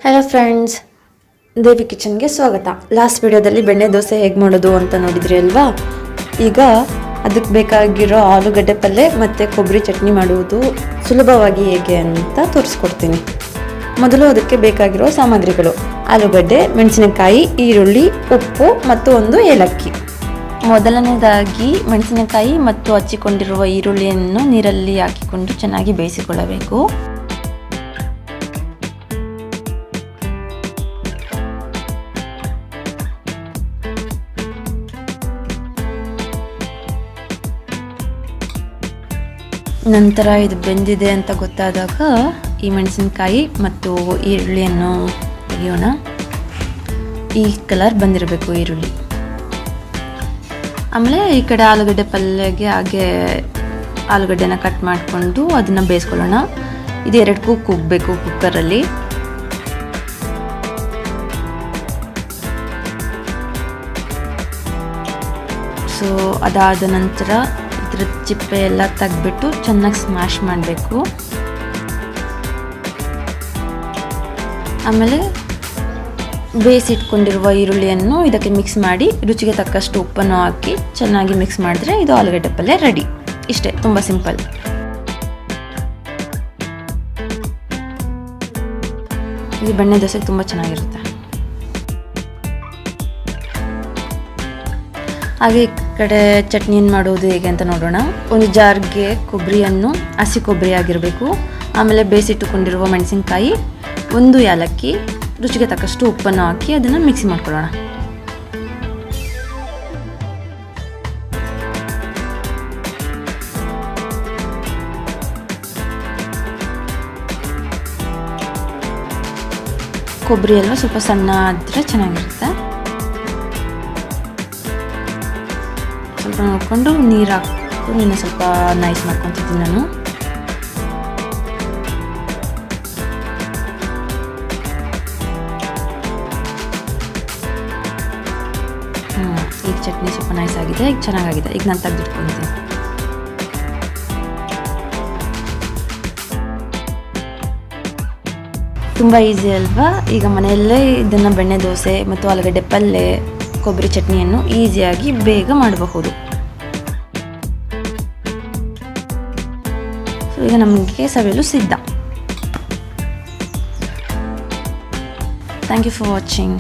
Hello friends, ದೇವಿ ಕಿಚನ್ಗೆ ಸ್ವಾಗತ. Last ವಿಡಿಯೋದಲ್ಲಿ ಬೆಣ್ಣೆ ದೋಸೆ ಹೇಗೆ ಮಾಡೋದು ಅಂತ ನೋಡಿದ್ರಿ ಅಲ್ವಾ. ಈಗ ಅದಕ್ಕೆ ಬೇಕಾಗಿರೋ ಆಲೂಗಡ್ಡೆ ಪಲ್ಯ ಮತ್ತು ಕೊಬ್ಬರಿ ಚಟ್ನಿ ಮಾಡುವುದು ಸುಲಭವಾಗಿ ಹೇಗೆ ಅಂತ ತೋರಿಸ್ಕೊಡ್ತೀನಿ. ಮೊದಲು ಅದಕ್ಕೆ ಬೇಕಾಗಿರೋ ಸಾಮಗ್ರಿಗಳು: ಆಲೂಗಡ್ಡೆ, ಮೆಣಸಿನಕಾಯಿ, ಈರುಳ್ಳಿ, ಉಪ್ಪು ಮತ್ತು ಒಂದು ಏಲಕ್ಕಿ. ಮೊದಲನೇದಾಗಿ ಮೆಣಸಿನಕಾಯಿ ಮತ್ತು ಹಚ್ಚಿಕೊಂಡಿರುವ ಈರುಳ್ಳಿಯನ್ನು ನೀರಲ್ಲಿ ಹಾಕಿಕೊಂಡು ಚೆನ್ನಾಗಿ ಬೇಯಿಸಿಕೊಳ್ಳಬೇಕು. ನಂತರ ಇದು ಬೆಂದಿದೆ ಅಂತ ಗೊತ್ತಾದಾಗ ಈ ಮೆಣಸಿನಕಾಯಿ ಮತ್ತು ಈರುಳ್ಳಿಯನ್ನು ತೆಗೆಯೋಣ. ಈ ಕಲರ್ ಬಂದಿರಬೇಕು ಈರುಳ್ಳಿ. ಆಮೇಲೆ ಈ ಕಡೆ ಆಲೂಗಡ್ಡೆ ಪಲ್ಯಗೆ ಹಾಗೆ ಆಲೂಗಡ್ಡೆನ ಕಟ್ ಮಾಡಿಕೊಂಡು ಅದನ್ನು ಬೇಯಿಸ್ಕೊಳ್ಳೋಣ. ಇದು 2 ಕೂಗಬೇಕು ಕುಕ್ಕರಲ್ಲಿ. ಸೊ ಅದಾದ ನಂತರ ಇದರ ಚಿಪ್ಪೆ ಎಲ್ಲ ತೆಗೆದ್ಬಿಟ್ಟು ಚೆನ್ನಾಗಿ ಸ್ಮ್ಯಾಶ್ ಮಾಡಬೇಕು. ಆಮೇಲೆ ಬೇಯಿಸಿಟ್ಕೊಂಡಿರುವ ಈರುಳ್ಳಿಯನ್ನು ಇದಕ್ಕೆ ಮಿಕ್ಸ್ ಮಾಡಿ ರುಚಿಗೆ ತಕ್ಕಷ್ಟು ಉಪ್ಪನ್ನು ಹಾಕಿ ಚೆನ್ನಾಗಿ ಮಿಕ್ಸ್ ಮಾಡಿದ್ರೆ ಇದು ಆಲೂಗಡ್ಡೆ ಪಲ್ಯ ರೆಡಿ. ಇಷ್ಟೇ, ತುಂಬ ಸಿಂಪಲ್. ಇದು ಬೆಣ್ಣೆ ದೋಸೆಗೆ ತುಂಬ ಚೆನ್ನಾಗಿರುತ್ತೆ. ಹಾಗೆ ಈ ಕಡೆ ಚಟ್ನಿಯನ್ನು ಮಾಡೋದು ಹೇಗೆ ಅಂತ ನೋಡೋಣ. ಒಂದು ಜಾರ್ಗೆ ಕೊಬ್ಬರಿಯನ್ನು, ಹಸಿ ಕೊಬ್ಬರಿ ಆಗಿರಬೇಕು. ಆಮೇಲೆ ಬೇಯಿಸಿಟ್ಟುಕೊಂಡಿರುವ ಮೆಣಸಿನಕಾಯಿ, 1 ಏಲಕ್ಕಿ, ರುಚಿಗೆ ತಕ್ಕಷ್ಟು ಉಪ್ಪನ್ನು ಹಾಕಿ ಅದನ್ನು ಮಿಕ್ಸಿ ಮಾಡ್ಕೊಳ್ಳೋಣ. ಕೊಬ್ಬರಿ ಎಲ್ಲ ಸ್ವಲ್ಪ ಸಣ್ಣ ಆದರೆ ಚೆನ್ನಾಗಿರುತ್ತೆ. ಸ್ವಲ್ಪ ನೋಡಿಕೊಂಡು ನೀರು ಹಾಕ್ಕೊಂಡು ಇನ್ನೂ ಸ್ವಲ್ಪ ನೈಸ್ ಮಾಡ್ಕೊತಿದ್ದೀನಿ ನಾನು. ಈಗ ಚಟ್ನಿ ಸ್ವಲ್ಪ ನೈಸ್ ಆಗಿದೆ, ಈಗ ಚೆನ್ನಾಗಿದೆ. ಈಗ ನಾನು ತೆಗೆದಿಟ್ಕೊತೀನಿ. ತುಂಬ ಈಸಿ ಅಲ್ವಾ? ಈಗ ಮನೆಯಲ್ಲೇ ಇದನ್ನು ಬೆಣ್ಣೆ ದೋಸೆ ಮತ್ತು ಆಲೂಗಡ್ಡೆ ಪಲ್ಯ, ಕೊಬ್ಬರಿ ಚಟ್ನಿಯನ್ನು ಈಸಿಯಾಗಿ ಬೇಗ ಮಾಡಬಹುದು. ಸೊ ಈಗ ನಮಗೆ ಸವಿಯಲು ಸಿದ್ಧ. Thank you for watching.